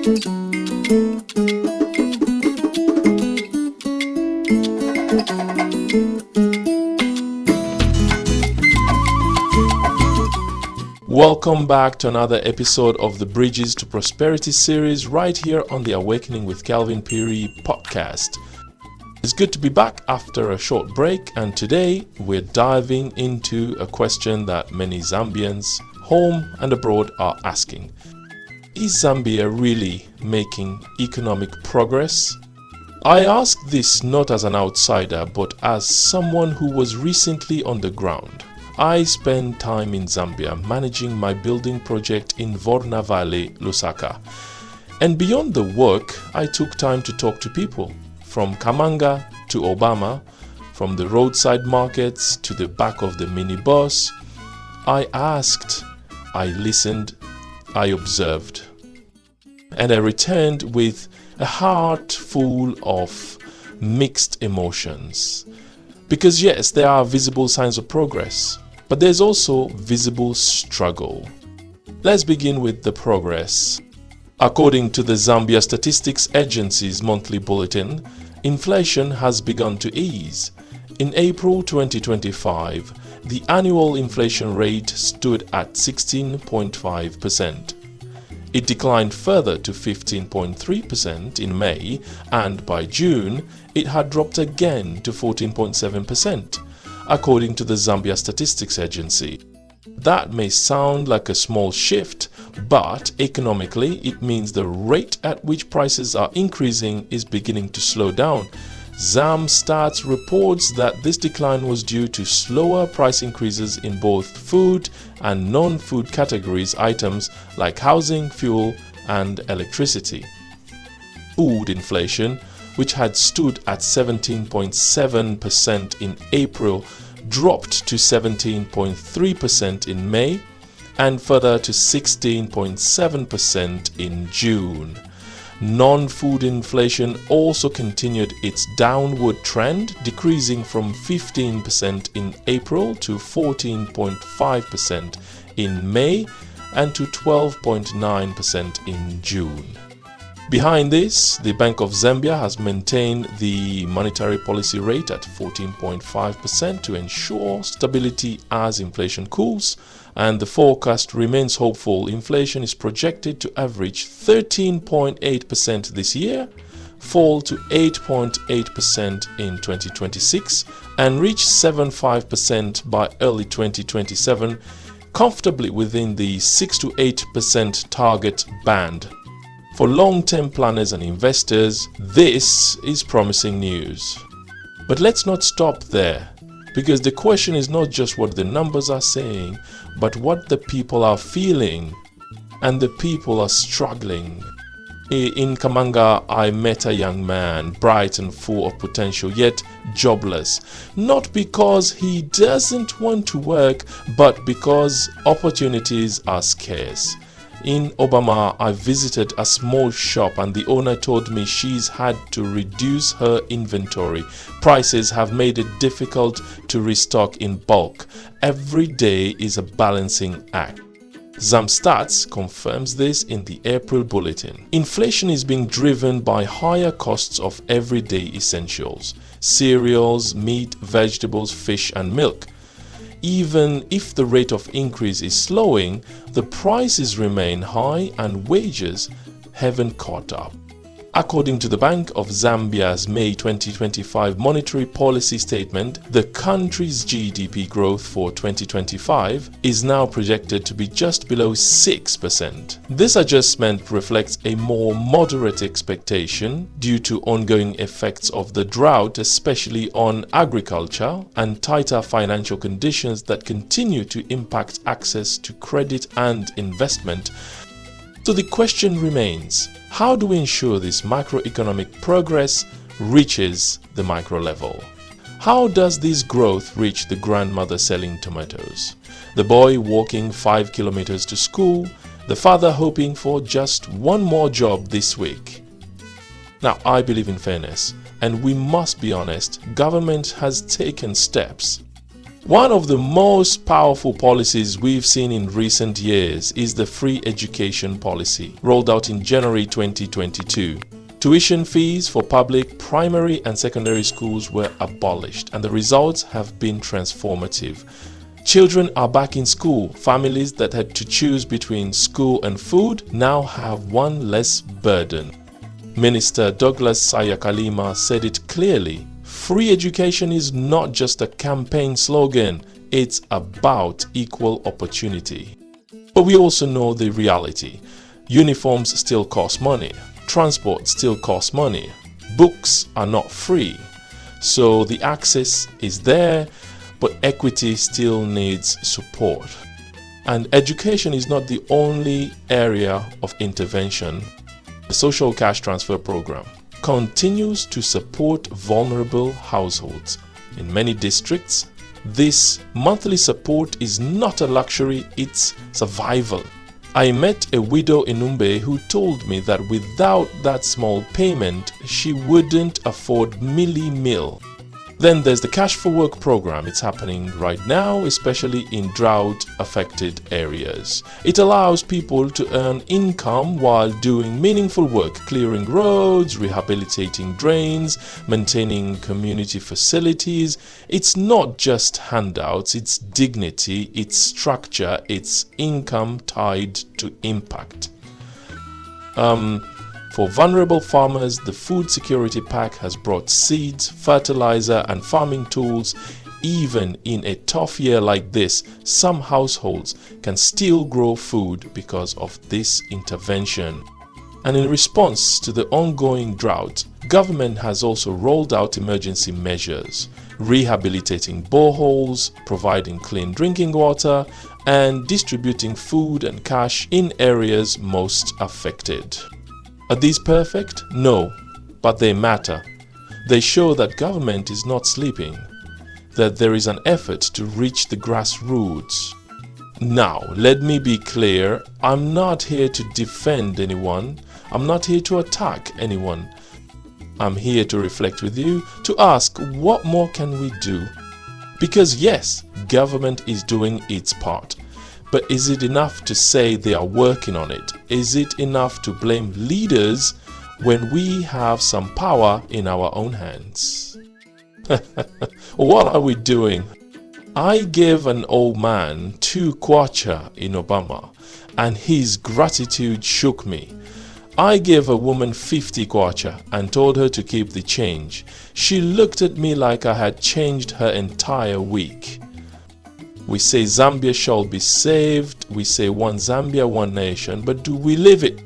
Welcome back to another episode of the Bridges to Prosperity series right here on the Awakening with Kelvin Phiri podcast. It's good to be back after a short break, and today we're diving into a question that many Zambians, home and abroad, are asking. Is Zambia really making economic progress? I ask this not as an outsider, but as someone who was recently on the ground. I spent time in Zambia managing my building project in Vorna Valley, Lusaka. And beyond the work, I took time to talk to people, from Kamanga to Obama, from the roadside markets to the back of the minibus. I asked, I listened, I observed. And I returned with a heart full of mixed emotions. Because yes, there are visible signs of progress, but there's also visible struggle. Let's begin with the progress. According to the Zambia Statistics Agency's monthly bulletin, inflation has begun to ease. In April 2025, the annual inflation rate stood at 16.5%. It declined further to 15.3% in May, and by June, it had dropped again to 14.7%, according to the Zambia Statistics Agency. That may sound like a small shift, but economically, it means the rate at which prices are increasing is beginning to slow down. ZamStats reports that this decline was due to slower price increases in both food and non-food categories items like housing, fuel, and electricity. Food inflation, which had stood at 17.7% in April, dropped to 17.3% in May and further to 16.7% in June. Non-food inflation also continued its downward trend, decreasing from 15% in April to 14.5% in May and to 12.9% in June. Behind this, the Bank of Zambia has maintained the monetary policy rate at 14.5% to ensure stability as inflation cools, and the forecast remains hopeful. Inflation is projected to average 13.8% this year, fall to 8.8% in 2026, and reach 7.5% by early 2027, comfortably within the 6 to 8% target band. For long-term planners and investors, this is promising news. But let's not stop there, because the question is not just what the numbers are saying, but what the people are feeling, and the people are struggling. In Kamanga, I met a young man, bright and full of potential, yet jobless. Not because he doesn't want to work, but because opportunities are scarce. In Obama, I visited a small shop and the owner told me she's had to reduce her inventory. Prices have made it difficult to restock in bulk. Every day is a balancing act. ZamStats confirms this in the April bulletin. Inflation is being driven by higher costs of everyday essentials: cereals, meat, vegetables, fish, and milk. Even if the rate of increase is slowing, the prices remain high and wages haven't caught up. According to the Bank of Zambia's May 2025 monetary policy statement, the country's GDP growth for 2025 is now projected to be just below 6%. This adjustment reflects a more moderate expectation due to ongoing effects of the drought, especially on agriculture, and tighter financial conditions that continue to impact access to credit and investment. So the question remains, how do we ensure this macroeconomic progress reaches the micro level? How does this growth reach the grandmother selling tomatoes, the boy walking 5 kilometers to school, the father hoping for just one more job this week? Now, I believe in fairness, and we must be honest, government has taken steps. One of the most powerful policies we've seen in recent years is the free education policy, rolled out in January 2022. Tuition fees for public, primary and secondary schools were abolished, and the results have been transformative. Children are back in school. Families that had to choose between school and food now have one less burden. Minister Douglas Sayakalima said it clearly. Free education is not just a campaign slogan, it's about equal opportunity. But we also know the reality. Uniforms still cost money. Transport still costs money. Books are not free. So the access is there, but equity still needs support. And education is not the only area of intervention. The Social Cash Transfer Program continues to support vulnerable households. In many districts, this monthly support is not a luxury, it's survival. I met a widow in Umbe who told me that without that small payment, she wouldn't afford Milli Meal. Then there's the Cash for Work program. It's happening right now, especially in drought-affected areas. It allows people to earn income while doing meaningful work, clearing roads, rehabilitating drains, maintaining community facilities. It's not just handouts, it's dignity, it's structure, it's income tied to impact. For vulnerable farmers, the Food Security Pack has brought seeds, fertilizer and farming tools. Even in a tough year like this, some households can still grow food because of this intervention. And in response to the ongoing drought, government has also rolled out emergency measures, rehabilitating boreholes, providing clean drinking water, and distributing food and cash in areas most affected. Are these perfect? No, but they matter. They show that government is not sleeping, that there is an effort to reach the grassroots. Now, let me be clear, I'm not here to defend anyone. I'm not here to attack anyone. I'm here to reflect with you, to ask what more can we do? Because yes, government is doing its part. But is it enough to say they are working on it? Is it enough to blame leaders when we have some power in our own hands? What are we doing? I gave an old man 2 kwacha in Obama, and his gratitude shook me. I gave a woman 50 kwacha and told her to keep the change. She looked at me like I had changed her entire week. We say Zambia shall be saved. We say one Zambia, one nation. But do we live it?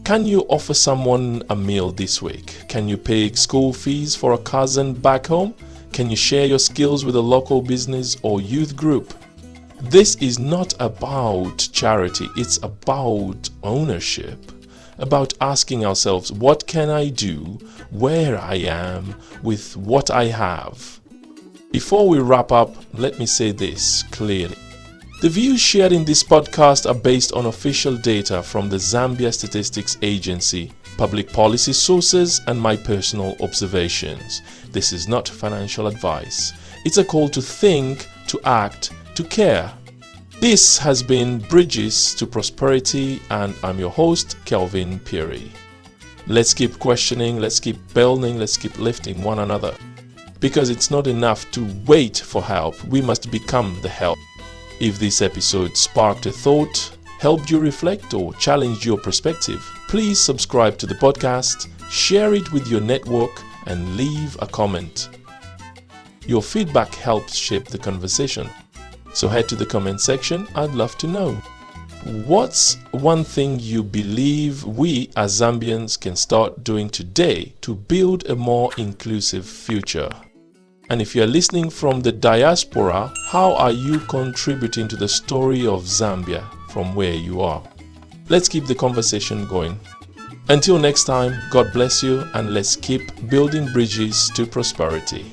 Can you offer someone a meal this week? Can you pay school fees for a cousin back home? Can you share your skills with a local business or youth group? This is not about charity. It's about ownership. About asking ourselves, what can I do where I am with what I have? Before we wrap up, let me say this clearly. The views shared in this podcast are based on official data from the Zambia Statistics Agency, public policy sources, and my personal observations. This is not financial advice. It's a call to think, to act, to care. This has been Bridges to Prosperity, and I'm your host, Kelvin Phiri. Let's keep questioning, let's keep building, let's keep lifting one another. Because it's not enough to wait for help, we must become the help. If this episode sparked a thought, helped you reflect, or challenged your perspective, please subscribe to the podcast, share it with your network, and leave a comment. Your feedback helps shape the conversation. So head to the comment section, I'd love to know. What's one thing you believe we as Zambians can start doing today to build a more inclusive future? And if you're listening from the diaspora, how are you contributing to the story of Zambia from where you are? Let's keep the conversation going. Until next time, God bless you, and let's keep building bridges to prosperity.